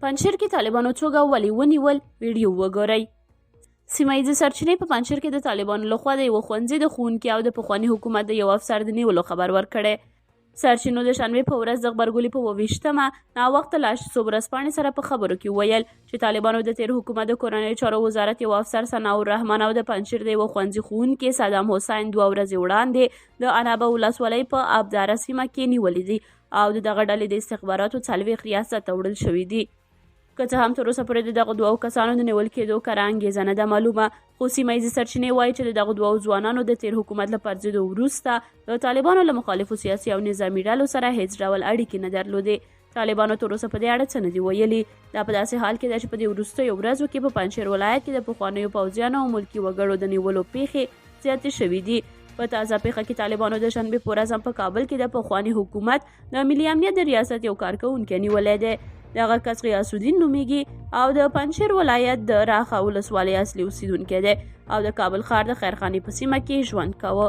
پنجشیر کې طالبانو څوک او ولې ونیول؟ ویډیو وګورئ. سیمه ییزې سرچینې په پنجشیر کې د طالبانو لخوا د یوه ښوونځي د ښوونکي او د پخواني حکومت د یو افسر د نیولو خبر ورکړی. سرچینو د شنبې په ورځ د غبرګولي په 28مه ناوخته لا څو ورځپاڼې سره په خبرو کې وویل چې طالبانو د تیر حکومت د کورنیو چارو وزارت یو افسر ثناء الرحمن او د پنجشیر د یوه ښوونځي ښوونکي صدام حسین 2 ورځې وړاندې د عنابه ولسوالۍ په ابداره سیمه کې نیولي دي او د دغه ډلې د استخباراتو 40 ریاست ته وړل شوي دي. که څه هم تر اوسه پورې د دغو دوو کسانو د نیول کېدو کره انګېزه نه ده معلومه، خو سیمه ییزې سرچینې وایي چې د دغو دوو ځوانانو د تیر حکومت له پرځېدو وروسته د طالبانو له مخالفو سیاسي او نظامي ډلو سره هیڅ ډول اړیکې نه درلودې. طالبانو تر اوسه په دې اړه څه نه دي ویلي. دا په داسې حال کې ده چې په دې وروستیو ورځو کې په پنجشیر ولایت کې د پخوانیو پوځیانو او ملکي وګړو د نیولو پیښې زیاتې شوي دي. په تازه پیښه کې طالبانو د شنبې په ورځ هم په کابل کې د پخواني حکومت د ملي امنیت د ریاست یو کارکوونکی نیولی دی. دغه کس غیاث الدین نومیږي او د پنجشیر ولایت د راخه ولسوالۍ اصلي اوسیدونکی دی او د کابل ښار د خیرخانې په سیمه کې ژوند کاوه.